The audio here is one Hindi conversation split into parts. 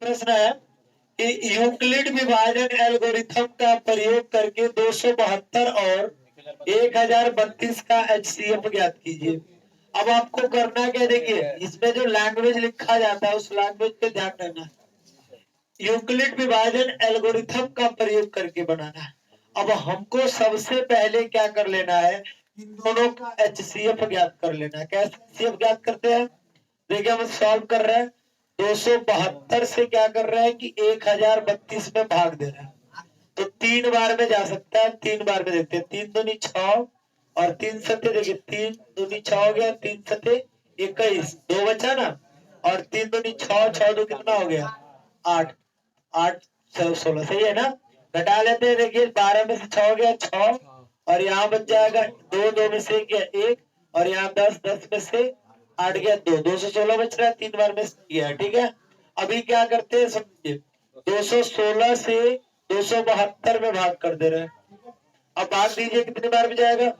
प्रश्न है कि यूक्लिड विभाजन एल्गोरिथम का प्रयोग करके 272 और 1032 का एचसीएफ ज्ञात कीजिए। अब आपको करना क्या, देखिए इसमें जो लैंग्वेज लिखा जाता है उस लैंग्वेज पे ध्यान देना है। यूक्लिड विभाजन एल्गोरिथम का प्रयोग करके बनाना है। अब हमको सबसे पहले क्या कर लेना है, इन दोनों का एचसीएफ ज्ञात कर लेना है। कैसे एचसीएफ ज्ञात करते हैं, देखिए हम सॉल्व कर रहे हैं। 272 से क्या कर रहे हैं कि 1032 में भाग दे रहे हैं, तो 3 बार में जा सकता है। 3 बार में देखते हैं, 3 दूनी 6 और 3 सत्ते, देखिए 3 दूनी 6 हो गया, 3 सत्ते 21, 2 बचा ना, और 3 दूनी 6, 6 दो कितना हो गया 8, 8 16, सही है ना। घटा लेते हैं, देखिए 12 में से 6 हो गया 6, और यहाँ बच जाएगा 2, 2 में से गया 1, और यहाँ 10, 10 में से 8 गया 2, 216 बच रहा है, 3 बार में गया, ठीक है। अभी क्या करते हैं समझिए, 216 से 272 में भाग कर दे रहे हैं। अब भाग दीजिए, कितने बार में जाएगा,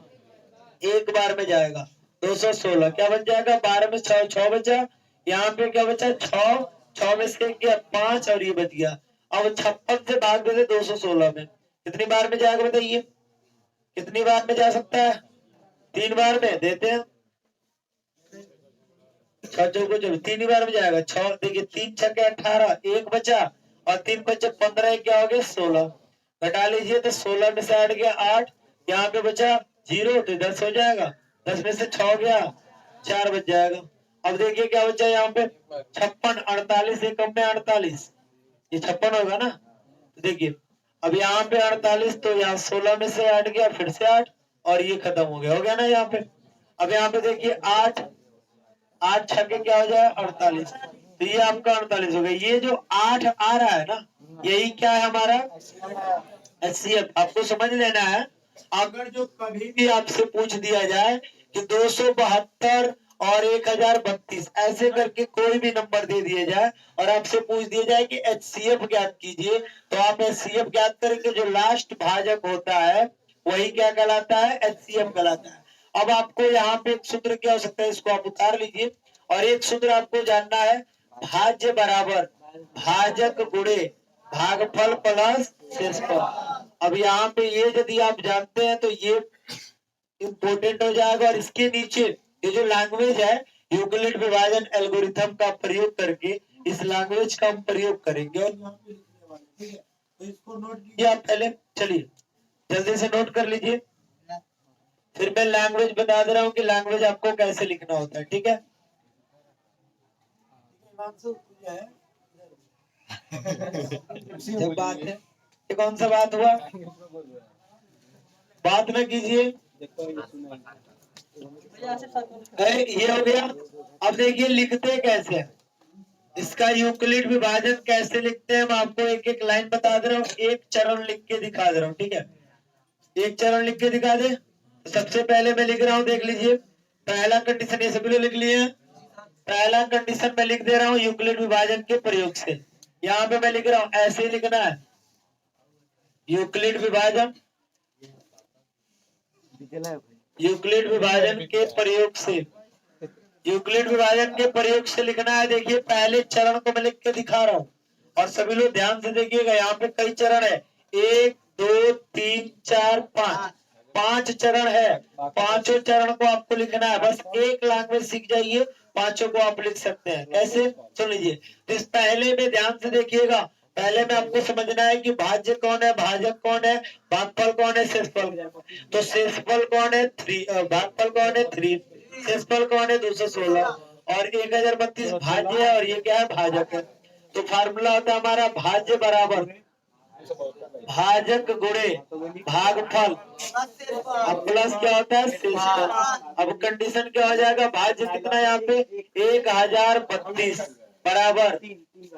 एक बार में जाएगा। 216 क्या बन जाएगा, 12 में 6, 6 बचा, यहाँ पे क्या बचा 6, 6 में से गया 5 और ये बच गया। अब 56 से भाग देते 216 में, कितनी बार में जाएगा बताइए, कितनी बार में जा सकता है, 3 बार में देते हैं। 6 चौको 3 ही बार में जाएगा। 6 देखिए 3 छक्के 18, एक बचा, और 3 बचे 15, क्या हो गया 16, घटा लीजिए तो 16 में से 8 गया 8, यहाँ पे बचा 0, तो 10 हो जाएगा, 10 में से 6 गया 4 बच जाएगा। अब देखिए क्या बचा यहाँ पे 56, 48 एक कम में 48, ये 56 होगा ना। तो देखिए अब यहाँ पे 48, तो यहाँ 16 में से 8 गया, फिर से 8, और ये खत्म हो गया ना यहाँ पे। अब यहाँ पे देखिए 8 8 छक्के क्या हो जाए 48, तो ये आपका 48 हो गया। ये जो 8 आ रहा है ना, यही क्या है हमारा एचसीएफ। आपको समझ लेना है, अगर जो कभी भी आपसे पूछ दिया जाए कि 272 और 1032 ऐसे करके कोई भी नंबर दे दिए जाए और आपसे पूछ दिया जाए कि एचसीएफ ज्ञात कीजिए, तो आप एचसीएफ ज्ञात करेंगे, जो लास्ट भाजक होता है वही क्या कहलाता है, एचसीएफ कहलाता है। अब आपको यहाँ पे एक सूत्र क्या हो सकता है, इसको आप उतार लीजिए, और एक सूत्र आपको जानना है, भाज्य बराबर भाजक गुणे भागफल प्लस शेषफल। अब यहाँ पे ये यदि आप जानते हैं तो ये इम्पोर्टेंट हो जाएगा, और इसके नीचे ये जो लैंग्वेज है यूक्लिड विभाजन एल्गोरिथम का प्रयोग करके इस लैंग्वेज का हम प्रयोग करेंगे, और यहाँ पे लिखने वाले, ठीक है। तो इसको नोट कीजिए आप पहले, चलिए जल्दी से नोट कर लीजिए, फिर मैं लैंग्वेज बता दे रहा हूँ कि लैंग्वेज आपको कैसे लिखना होता है, ठीक है। जब बात है, ये कौन सा बात हुआ, बात ना कीजिए, ये हो गया। अब देखिए लिखते कैसे हैं, इसका यूक्लिड विभाजन कैसे लिखते हैं, मैं आपको एक एक लाइन बता दे रहा हूँ, एक चरण लिख के दिखा दे रहा हूँ, ठीक है। एक चरण लिख के दिखा दे, सबसे पहले मैं लिख रहा हूँ, देख लीजिए, पहला कंडीशन, ये सभी लोग लिख लिए, पहला कंडीशन मैं लिख दे रहा हूँ यूक्लिड विभाजन के प्रयोग से। यहाँ पे मैं लिख रहा हूँ, ऐसे ही लिखना है, यूक्लिड विभाजन, यूक्लिड विभाजन के प्रयोग से, यूक्लिड विभाजन के प्रयोग से लिखना है। देखिए पहले चरण को मैं लिख के दिखा रहा हूँ, और सभी लोग ध्यान से देखिएगा, यहाँ पे कई चरण है, 1 2 3 4 5, 5 चरण है। पांचों चरण को आपको लिखना है, बस एक लैंग्वेज सीख जाइए, पांचों को आप लिख सकते हैं। कैसे, सुन लीजिए, तो इस पहले में ध्यान से देखिएगा, पहले में आपको समझना है कि भाज्य कौन है, भाजक कौन है, भागफल कौन है, शेषफल। तो शेषफल कौन है 3, भागफल कौन है 3, शेषफल कौन है 216, और 1032 भाज्य है, और ये क्या है भाजक है। तो फार्मूला होता है हमारा भाज्य बराबर भाजक गुणे भागफल, अब प्लस क्या होता है शेषफल। अब कंडीशन क्या हो जाएगा, भाज्य कितना है यहाँ पे 1032 बराबर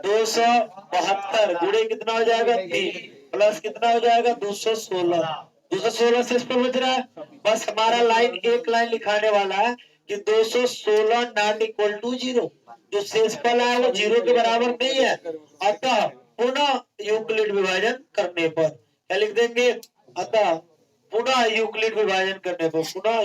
272 गुणे कितना हो जाएगा 3, प्लस कितना हो जाएगा 216, 216 शेषफल बच रहा है। बस हमारा लाइन एक लाइन लिखाने वाला है कि 216 नॉट इक्वल टू 0, जो शेषफल है वो 0 के बराबर नहीं है, अतः पुनः यूक्लिड विभाजन करने पर क्या लिख देंगे, अतः पुनः यूक्लिड विभाजन करने पर, पुनः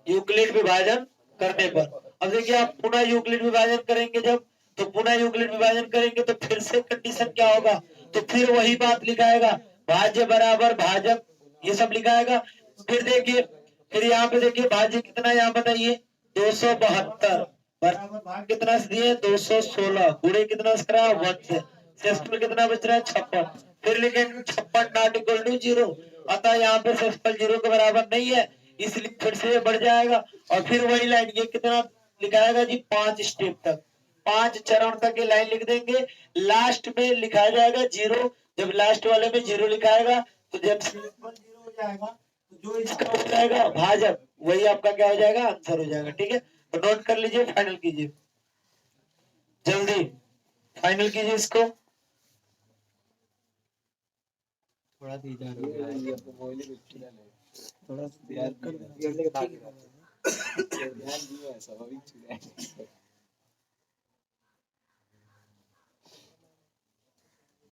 यूक्लिड विभाजन करने पर। अब देखिए आप पुनः यूक्लिड विभाजन करेंगे जब, तो पुनः यूक्लिड विभाजन करेंगे तो फिर से कंडीशन क्या होगा, तो फिर वही बात लिखाएगा, भाज्य बराबर भाजक, ये सब लिखाएगा। फिर देखिए, फिर यहाँ पे देखिए भाज्य कितना, यहाँ बताइए 272 बराबर भाग कितना दिए 216, गुणे कितना करा 1 से, शेषफल कितना बच रहा है 56। फिर लिखेंगे 56 नॉट इक्वल टू 0, अतः यहाँ पे शेषफल 0 के बराबर नहीं है, इसलिए फिर से ये बढ़ जाएगा। और फिर वही लाइन, ये कितना लिखाएगा जी 5 स्टेप तक, 5 चरण तक ये लाइन लिख देंगे। लास्ट में लिखाया जाएगा 0, जब लास्ट वाले में 0 लिखाएगा तो जब शेषफल 0 हो जाएगा तो जो इसका हो जाएगा भाजक वही आपका क्या हो जाएगा, आंसर हो जाएगा। ठीक है, तो नोट कर लीजिए, फाइनल कीजिए, जल्दी फाइनल कीजिए इसको। थोड़ा धीरे हो गया थोड़ा ध्यान दिया स्वाभाविक